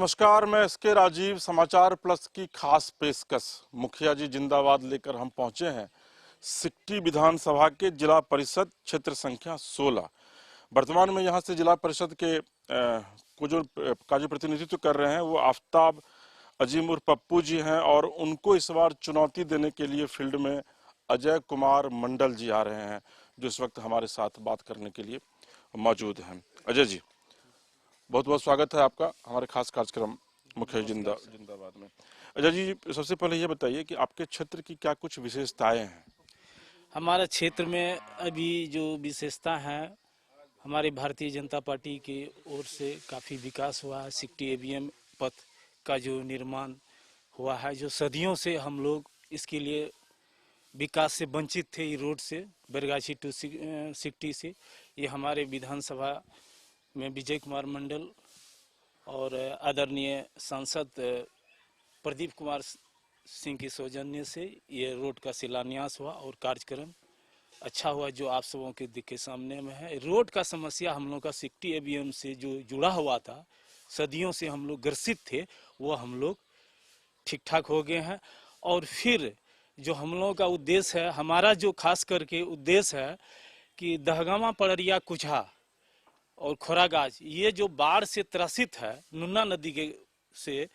नमस्कार, मैं एसके राजीव समाचार प्लस की खास पेशकश मुखिया जी जिंदाबाद लेकर हम पहुंचे हैं सिकटी विधानसभा के जिला परिषद क्षेत्र संख्या 16। वर्तमान में यहां से जिला परिषद के का जो प्रतिनिधित्व कर रहे हैं वो आफ्ताब अजीम उर्फ पप्पू जी हैं और उनको इस बार चुनौती देने के लिए फील्ड में अजय कुमार मंडल जी आ रहे हैं, जो इस वक्त हमारे साथ बात करने के लिए मौजूद हैं। अजय जी, बहुत बहुत स्वागत है आपका हमारे खास कार्यक्रम मुखिया जिंदाबाद में। अजय जी, सबसे पहले ये बताइए कि आपके क्षेत्र की क्या कुछ विशेषताएं हैं? हमारे क्षेत्र में अभी जो विशेषता है, हमारी भारतीय जनता पार्टी की ओर से काफ़ी विकास हुआ है। सिकटी एवीएम पथ का जो निर्माण हुआ है, जो सदियों से हम लोग इसके लिए विकास से वंचित थे। ये रोड से बैरगाछी टू सिकटी से, ये हमारे विधानसभा में विजय कुमार मंडल और आदरणीय सांसद प्रदीप कुमार सिंह की सौजन्य से ये रोड का शिलान्यास हुआ और कार्यक्रम अच्छा हुआ, जो आप सबों के दिख के सामने में है। रोड का समस्या हम लोग का सिकटी एवीएम से जो जुड़ा हुआ था, सदियों से हम लोग ग्रसित थे, वो हम लोग ठीक ठाक हो गए हैं। और फिर जो हम लोगों का उद्देश्य है, हमारा जो खास करके उद्देश्य है कि दहगामा पड़रिया कुछा और खोरागाज, ये जो बाढ़ से त्रसित है नुन्ना नदी के से,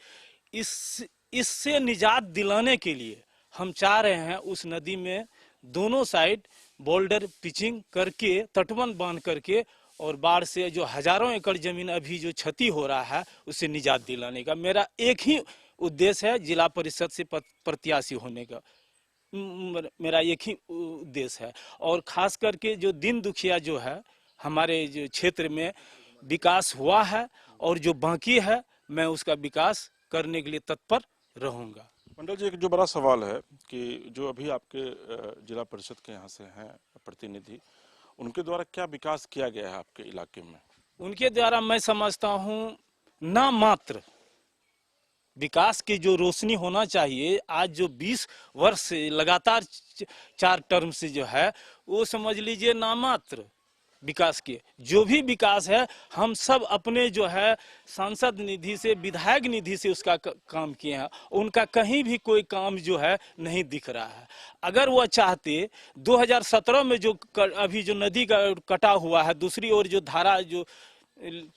इससे निजात दिलाने के लिए हम चाह रहे हैं उस नदी में दोनों साइड बोल्डर पिचिंग करके, तटबंध बांध करके, और बाढ़ से जो हजारों एकड़ जमीन अभी जो क्षति हो रहा है उससे निजात दिलाने का मेरा एक ही उद्देश्य है। जिला परिषद से प्रत्याशी होने का मेरा एक ही उद्देश्य है। और खास करके जो दिन दुखिया जो है हमारे जो क्षेत्र में विकास हुआ है और जो बाकी है, मैं उसका विकास करने के लिए तत्पर रहूंगा। मंडल जी, एक जो बड़ा सवाल है कि जो अभी आपके जिला परिषद के यहाँ से हैं प्रतिनिधि, उनके द्वारा क्या विकास किया गया है आपके इलाके में? उनके द्वारा मैं समझता हूँ ना मात्र विकास की जो रोशनी होना चाहिए, आज जो 20 वर्ष से लगातार 4 टर्म से जो है, वो समझ लीजिए नामात्र विकास के। जो भी विकास है हम सब अपने जो है सांसद निधि से, विधायक निधि से उसका काम किए हैं। उनका कहीं भी कोई काम जो है नहीं दिख रहा है। अगर वह चाहते 2017 में जो अभी जो नदी का कटा हुआ है, दूसरी ओर जो धारा जो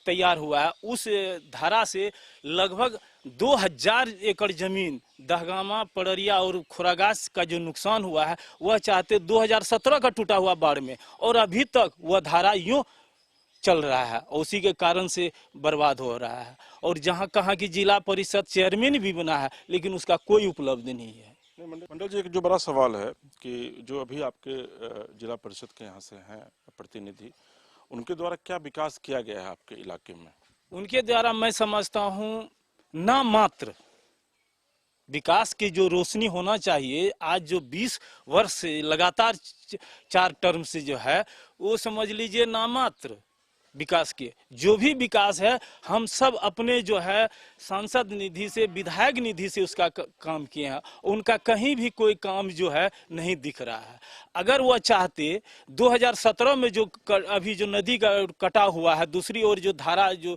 तैयार हुआ है, उस धारा से लगभग 2000 एकड़ जमीन दहगामा पड़रिया और खोरागास का जो नुकसान हुआ है, वह चाहते 2017 का टूटा हुआ बाढ़ में, और अभी तक वह धारा यूं चल रहा है, उसी के कारण से बर्बाद हो रहा है। और जहां कहां की जिला परिषद चेयरमैन भी बना है, लेकिन उसका कोई उपलब्धि नहीं है। मंडल जी, एक जो बड़ा सवाल है कि जो अभी आपके जिला परिषद के यहाँ से हैं प्रतिनिधि, उनके द्वारा क्या विकास किया गया है आपके इलाके में? उनके द्वारा मैं समझता हूँ ना मात्र विकास की जो रोशनी होना चाहिए, आज जो 20 वर्ष से लगातार 4 टर्म से जो है, वो समझ लीजिए नामात्र विकास के। जो भी विकास है हम सब अपने जो है सांसद निधि से, विधायक निधि से उसका काम किए हैं। उनका कहीं भी कोई काम जो है नहीं दिख रहा है। अगर वह चाहते 2017 में जो अभी जो नदी का कटा हुआ है, दूसरी ओर जो धारा जो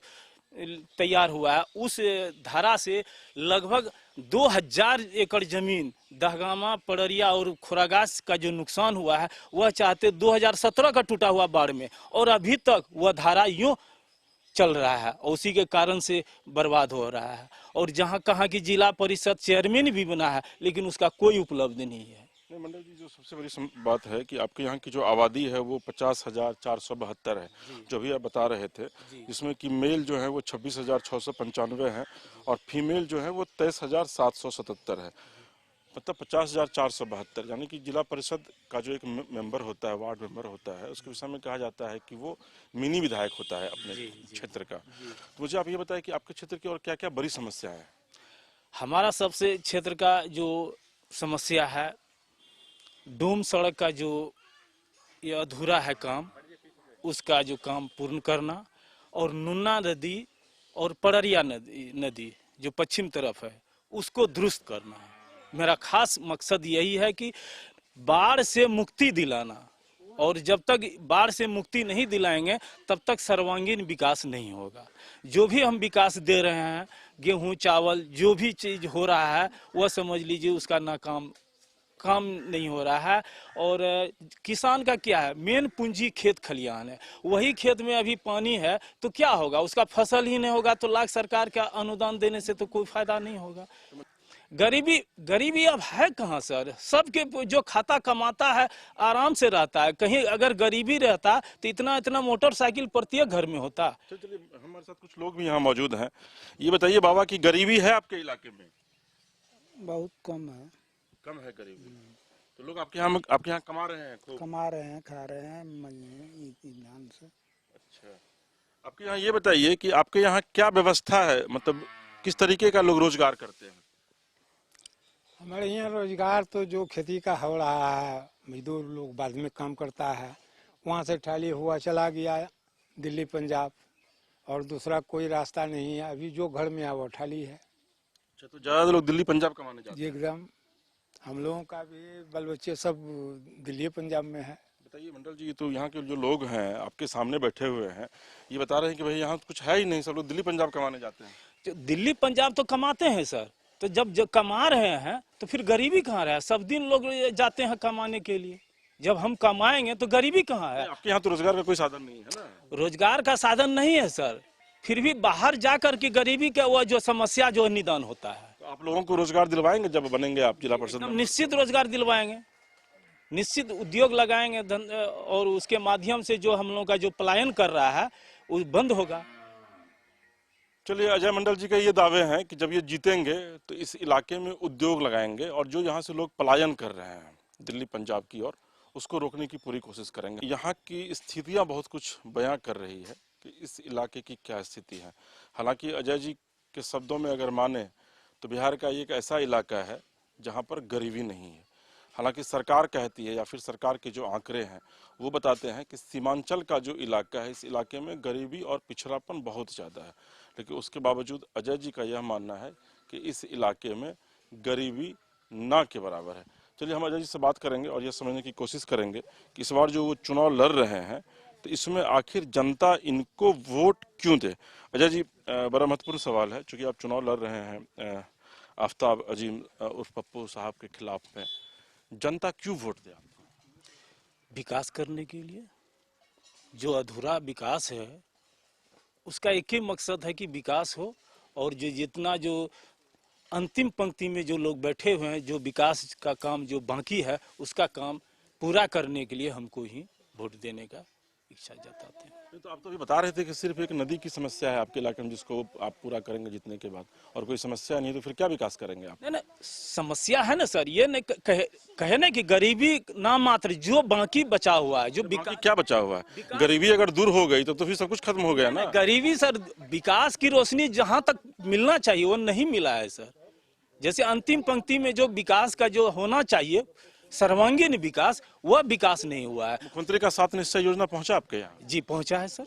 तैयार हुआ है, उस धारा से लगभग 2000 एकड़ जमीन दहगामा पड़रिया और खोरागास का जो नुकसान हुआ है, वह चाहते 2017 का टूटा हुआ बाढ़ में, और अभी तक वह धारा यूं चल रहा है, उसी के कारण से बर्बाद हो रहा है। और जहां कहां की जिला परिषद चेयरमैन भी बना है, लेकिन उसका कोई उपलब्धि नहीं है। मंडल जी, जो सबसे बड़ी बात है कि आपके यहाँ की जो आबादी है वो 50,472 है, जो अभी आप बता रहे थे, जिसमें कि मेल जो है वो 26,695 है और फीमेल जो है वो 23,777 है। मतलब 50,472, यानी कि जिला परिषद का जो एक मेंबर होता है, वार्ड मेंबर होता है, उसके विषय में कहा जाता है कि वो मिनी विधायक होता है अपने क्षेत्र का। तो मुझे आप ये बताएं कि आपके क्षेत्र की और क्या क्या बड़ी समस्या है? हमारा सबसे क्षेत्र का जो समस्या है, डूम सड़क का जो ये अधूरा है काम, उसका जो काम पूर्ण करना, और नुन्ना नदी और पड़रिया नदी जो पश्चिम तरफ है, उसको दुरुस्त करना है। मेरा खास मकसद यही है कि बाढ़ से मुक्ति दिलाना, और जब तक बाढ़ से मुक्ति नहीं दिलाएंगे तब तक सर्वांगीण विकास नहीं होगा। जो भी हम विकास दे रहे हैं, गेहूं चावल जो भी चीज हो रहा है वह समझ लीजिए उसका नाकाम काम नहीं हो रहा है। और किसान का क्या है, मेन पूंजी खेत खलिहान है, वही खेत में अभी पानी है तो क्या होगा, उसका फसल ही नहीं होगा तो लाख सरकार का अनुदान देने से तो कोई फायदा नहीं होगा। गरीबी गरीबी अब है कहाँ सर, सबके जो खाता कमाता है आराम से रहता है। कहीं अगर गरीबी रहता तो इतना इतना मोटरसाइकिल प्रत्येक घर में होता। चलिए हमारे साथ कुछ लोग भी यहाँ मौजूद हैं। ये बताइए बाबा कि गरीबी है आपके इलाके में? बहुत कम है। कम है गरीबी। तो लोग आपके यहाँ कमा रहे हैं खूब? कमा रहे हैं, खा रहे हैं, ईमान से। अच्छा, आपके यहाँ ये बताइए कि आपके यहाँ क्या व्यवस्था है, मतलब किस तरीके का लोग रोजगार करते हैं? हमारे यहाँ रोजगार तो जो खेती का हो रहा है, मजदूर लोग बाद में काम करता है, वहाँ से खाली हुआ चला गया दिल्ली पंजाब, और दूसरा कोई रास्ता नहीं है। अभी जो घर में है वो खाली है। अच्छा, तो ज्यादा लोग दिल्ली पंजाब कमाने जाते हैं? एकदम, हम लोगों का भी बाल बच्चे सब दिल्ली पंजाब में है। बताइए मंडल जी, तो यहाँ के जो लोग हैं आपके सामने बैठे हुए हैं, ये बता रहे हैं कि भाई यहाँ कुछ है ही नहीं, सब लोग दिल्ली पंजाब कमाने जाते हैं। जो दिल्ली पंजाब तो कमाते हैं सर, तो जब कमा रहे हैं तो फिर गरीबी कहाँ रहा है? सब दिन लोग जाते हैं कमाने के लिए, जब हम कमाएंगे तो गरीबी कहाँ है? आपके यहाँ तो रोजगार का कोई साधन नहीं है ना? रोजगार का साधन नहीं है सर, फिर भी बाहर जा कर के गरीबी का वो जो समस्या जो निदान होता है। तो आप लोगों को रोजगार दिलवाएंगे जब बनेंगे आप जिला परिषद हम में? निश्चित रोजगार दिलवाएंगे, निश्चित उद्योग लगाएंगे और उसके माध्यम से जो हम लोगों का जो पलायन कर रहा है वो बंद होगा। चलिए, अजय मंडल जी का ये दावे हैं कि जब ये जीतेंगे तो इस इलाके में उद्योग लगाएंगे और जो यहाँ से लोग पलायन कर रहे हैं दिल्ली पंजाब की ओर, उसको रोकने की पूरी कोशिश करेंगे। यहाँ की स्थितियाँ बहुत कुछ बयां कर रही है कि इस इलाके की क्या स्थिति है। हालांकि अजय जी के शब्दों में अगर माने तो बिहार का एक ऐसा इलाका है जहाँ पर गरीबी नहीं है। हालांकि सरकार कहती है या फिर सरकार के जो आंकड़े हैं वो बताते हैं कि सीमांचल का जो इलाका है, इस इलाके में गरीबी और पिछड़ापन बहुत ज़्यादा है, लेकिन उसके बावजूद अजय जी का यह मानना है कि इस इलाके में गरीबी ना के बराबर है। चलिए हम अजय जी से बात करेंगे और यह समझने की कोशिश करेंगे कि इस बार जो वो चुनाव लड़ रहे हैं तो इसमें आखिर जनता इनको वोट क्यों दे। अजय जी, बड़ा महत्वपूर्ण सवाल है, चूंकि आप चुनाव लड़ रहे हैं आफ्ताब अजीम उर्फ पप्पू साहब के खिलाफ में, जनता क्यों वोट दे आपको? विकास करने के लिए, जो अधूरा विकास है उसका एक ही मकसद है कि विकास हो, और जो जितना जो अंतिम पंक्ति में जो लोग बैठे हुए हैं, जो विकास का काम जो बाकी है उसका काम पूरा करने के लिए हमको ही वोट देने का इच्छा जताते हैं। तो आप तो अभी बता रहे थे कि सिर्फ एक नदी की समस्या है आपके इलाके में जिसको आप पूरा करेंगे जीतने के बाद, और कोई समस्या नहीं, तो फिर क्या विकास करेंगे आप? नहीं नहीं, समस्या है ना सर, ये नहीं कहे ना कि गरीबी नाम मात्र, जो बाकी बचा हुआ है, जो बाकी क्या बचा हुआ है? गरीबी अगर दूर हो गई तो फिर सब कुछ खत्म हो गया ना? गरीबी सर, विकास की रोशनी जहां तक मिलना चाहिए वो नहीं मिला है सर। जैसे अंतिम पंक्ति में जो विकास का जो होना चाहिए, सर्वांगीण विकास, वह विकास नहीं हुआ है। मुख्यमंत्री का 7 निश्चय योजना पहुंचा आपके यहाँ? जी पहुंचा है सर।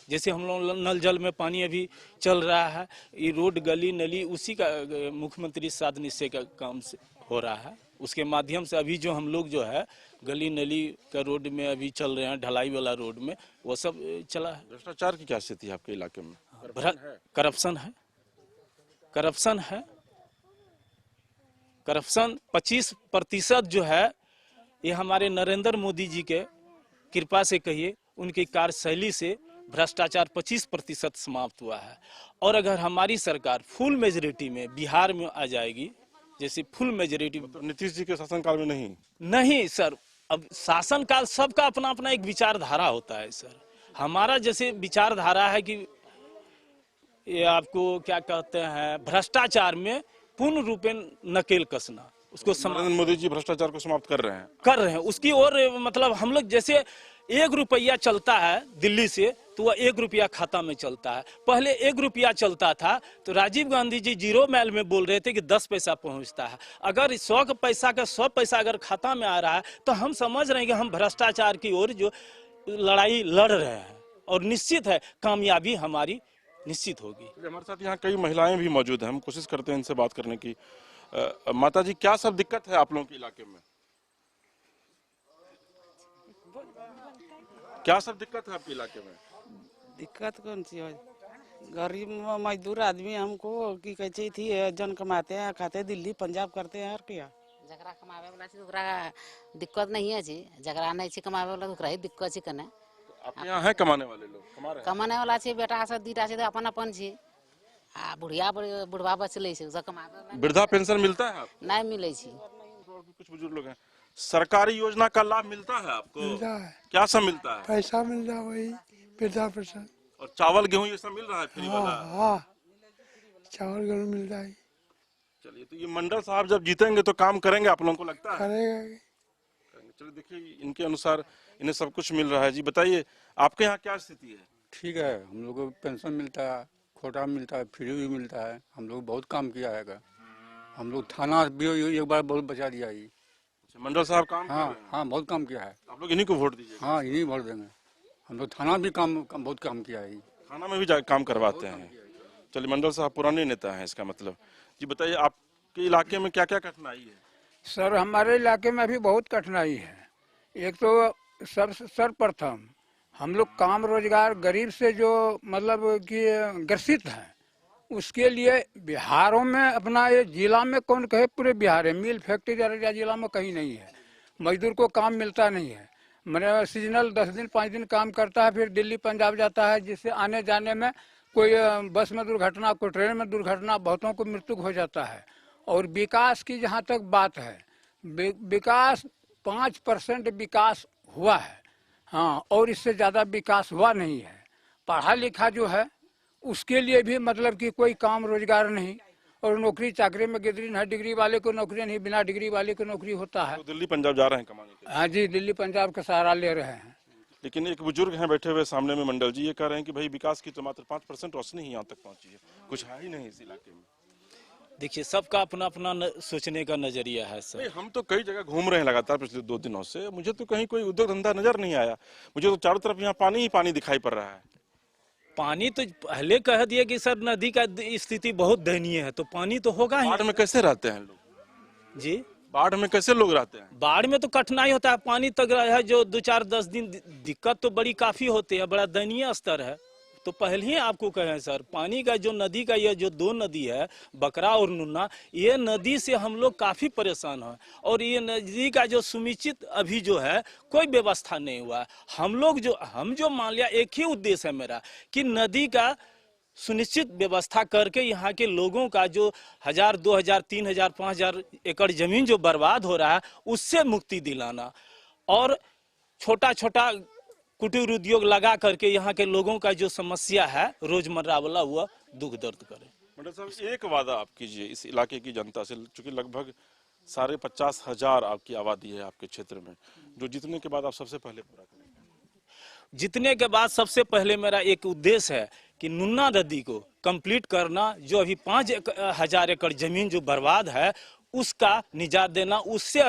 जैसे हम लोग नल जल में पानी अभी चल रहा है, ये रोड गली नली उसी का मुख्यमंत्री 7 निश्चय का काम से हो रहा है। उसके माध्यम से अभी जो हम लोग जो है गली नली का रोड में अभी चल रहे हैं, ढलाई वाला रोड में वो सब चला है। भ्रष्टाचार की क्या स्थिति है आपके इलाके में? करप्शन है, करप्शन है, करप्शन 25% जो है, ये हमारे नरेंद्र मोदी जी के कृपा से कहिए, उनकी कार्यशैली से भ्रष्टाचार 25% समाप्त हुआ है। और अगर हमारी सरकार फुल मेजोरिटी में बिहार में आ जाएगी, जैसे फुल मेजोरिटी, नीतीश जी के शासनकाल में नहीं सर, अब शासनकाल सबका अपना अपना एक विचारधारा होता है सर। हमारा जैसे विचारधारा है कि ये आपको क्या कहते हैं, भ्रष्टाचार में पूर्ण रूपेण नकेल कसना, उसको नरेंद्र मोदी जी भ्रष्टाचार को समाप्त कर रहे हैं उसकी ओर। मतलब हम लोग जैसे 1 रुपया चलता है दिल्ली से तो वह 1 रुपया खाता में चलता है। पहले 1 रुपया चलता था तो राजीव गांधी जी 0 माइल में बोल रहे थे कि 10 पैसा पहुंचता है। अगर 100 पैसा का 100 पैसा अगर खाता में आ रहा है तो हम समझ रहे हैं कि हम भ्रष्टाचार की ओर जो लड़ाई लड़ रहे हैं, और निश्चित है कामयाबी हमारी निश्चित होगी। हमारे साथ यहाँ कई महिलाएं भी मौजूद हैं, हम कोशिश करते हैं इनसे बात करने की। माता जी, क्या सब दिक्कत है आप लोगों के इलाके में? क्या सब दिक्कत है आपके इलाके में? दिक्कत कौन सी है? गरीब मजदूर आदमी हमको की कहते थी जन कमाते हैं खाते दिल्ली पंजाब करते हैं और क्या जकरा कमावे वाला छी ओकरा दिक्कत नहीं है छी, जकरा नहीं छी कमावे वाला ओकरा ही दिक्कत छी कने। आपके यहाँ है कमाने वाले लोग, कमा रहे हैं? कमाने वाला छी बेटा सब दीटा छी तो अपन अपन छी, आ बुढ़िया बुढ़वा बचले छी सब कमावे वाला वृद्धा पेंशन मिलता है आपको? नहीं मिले छी। और भी कुछ बुजुर्ग लोग हैं। सरकारी योजना का लाभ मिलता है आपको? मिलता है, क्या सब मिलता है? पैसा मिलता है, वही वृद्धा पेंशन। और चावल गेहूं ये सब मिल रहा है फ्री हाँ वाला? हाँ, चावल गेहूँ मिलता है। चलिए, तो ये मंडल साहब जब जीतेंगे तो काम करेंगे, आप लोगों को लगता है? करेगा। करेंगे। चलिए देखिए, इनके अनुसार इन्हें सब कुछ मिल रहा है। जी बताइए, आपके यहाँ क्या स्थिति है? ठीक है, हम लोग को पेंशन मिलता है, कोटा मिलता है, फ्री भी मिलता है। हम लोग बहुत काम किया है। हम लोग थाना भी एक बार बहुत बचा दिया ये। अच्छा, मंडल साहब काम कर हाँ रहे हैं? हाँ, बहुत काम किया है। आप लोग इन्हीं को वोट दीजिए। हाँ, इन्हीं भर देंगे। हम लोग थाना भी बहुत काम किया है। थाना में भी काम करवाते हैं। चलिए, मंडल साहब पुराने नेता हैं इसका मतलब। जी बताइए, आपके इलाके में क्या क्या कठिनाई है? सर हमारे इलाके में अभी बहुत कठिनाई है। एक तो सर्वप्रथम हम लोग काम रोजगार गरीब से जो मतलब कि ग्रसित हैं, उसके लिए बिहारों में अपना ये जिला में कौन कहे पूरे बिहार है, मिल फैक्ट्री अररिया जिला में कहीं नहीं है। मजदूर को काम मिलता नहीं है। मैंने सीजनल 10 दिन 5 दिन काम करता है, फिर दिल्ली पंजाब जाता है, जिससे आने जाने में कोई बस में दुर्घटना, कोई ट्रेन में दुर्घटना, बहुतों को मृत्यु हो जाता है। और विकास की जहाँ तक बात है, विकास 5% विकास हुआ है, हाँ, और इससे ज़्यादा विकास हुआ नहीं है। पढ़ा लिखा जो है उसके लिए भी मतलब कि कोई काम रोजगार नहीं, और नौकरी चाकरी में गिदरीन है। डिग्री वाले को नौकरी नहीं, बिना डिग्री वाले को नौकरी होता है। तो दिल्ली पंजाब जा रहे हैं कमाने के लिए? हाँ जी, दिल्ली पंजाब का सहारा ले रहे हैं। लेकिन एक बुजुर्ग हैं बैठे हुए सामने में मंडल जी, ये कह रहे हैं कि भाई विकास की तो मात्र 5% रोशनी ही यहाँ तक पहुंची है, कुछ है ही नहीं इस इलाके में। देखिए, सबका अपना अपना सोचने का नजरिया है सर। नहीं, हम तो कई जगह घूम रहे हैं लगातार पिछले 2 दिनों से, मुझे तो कहीं कोई उद्योग धंधा नजर नहीं आया। मुझे तो चारों तरफ यहाँ पानी ही पानी दिखाई पड़ रहा है। पानी तो पहले कह दिए कि सर नदी का स्थिति बहुत दयनीय है, तो पानी तो होगा ही। बाढ़ में कैसे रहते हैं लोग? जी, बाढ़ में कैसे लोग रहते हैं? बाढ़ में तो कठिनाई होता है, पानी तक है जो 2-4-10 दिन दिक्कत तो बड़ी काफी होती है, बड़ा दयनीय स्तर है। तो पहले ही आपको कहें सर, पानी का जो नदी का ये जो 2 नदी है, बकरा और नुन्ना, ये नदी से हम लोग काफी परेशान हैं। और ये नदी का जो सुनिश्चित अभी जो है कोई व्यवस्था नहीं हुआ है। हम जो मान लिया, एक ही उद्देश्य है मेरा कि नदी का सुनिश्चित व्यवस्था करके यहाँ के लोगों का जो 1000, 2000, 3000, 5000 एकड़ जमीन जो बर्बाद हो रहा है, उससे मुक्ति दिलाना, और छोटा छोटा कुटीर उद्योग लगा करके यहाँ के लोगों का जो समस्या है रोजमर्रा वाला, हुआ दुख दर्द करे। मंडल साहब, एक वादा आप कीजिए इस इलाके की जनता से, चूंकि लगभग 50,000 आपकी आबादी है आपके क्षेत्र में, जो जीतने के बाद आप सबसे पहले पूरा करेंगे। जीतने के बाद सबसे पहले मेरा एक उद्देश्य है कि नुन्ना नदी को कंप्लीट करना, जो अभी 5000 एकड़ जमीन जो बर्बाद है उसका निजात देना। उससे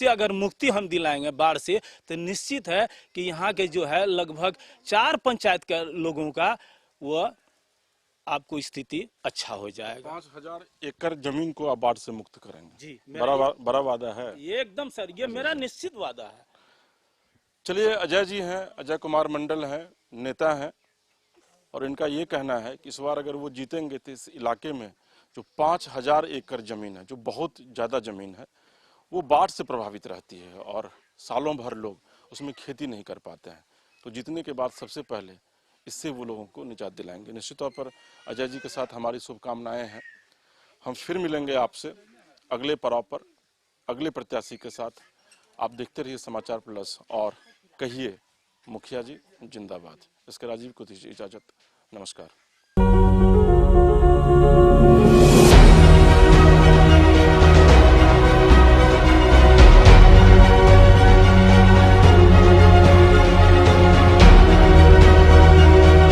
अगर मुक्ति हम दिलाएंगे बाढ़ से, तो निश्चित है कि यहाँ के जो है लगभग 4 पंचायत के लोगों का वह आपको स्थिति अच्छा हो जाएगा। 5000 एकड़ जमीन को आप बाढ़ से मुक्त करेंगे जी, बड़ा वादा है ये एकदम सर, ये मेरा निश्चित वादा है। चलिए, अजय जी हैं, अजय कुमार मंडल हैं, नेता हैं, और इनका ये कहना है कि इस बार अगर वो जीतेंगे तो इस इलाके में जो 5000 एकड़ जमीन है, जो बहुत ज़्यादा ज़मीन है, वो बाढ़ से प्रभावित रहती है और सालों भर लोग उसमें खेती नहीं कर पाते हैं। तो जीतने के बाद सबसे पहले इससे वो लोगों को निजात दिलाएंगे। निश्चित तौर पर अजय जी के साथ हमारी शुभकामनाएं हैं। हम फिर मिलेंगे आपसे अगले पड़ाव पर, अगले प्रत्याशी के साथ। आप देखते रहिए समाचार प्लस और कहिए मुखिया जी जिंदाबाद। इसके राजीव को दीजिए इजाजत। नमस्कार।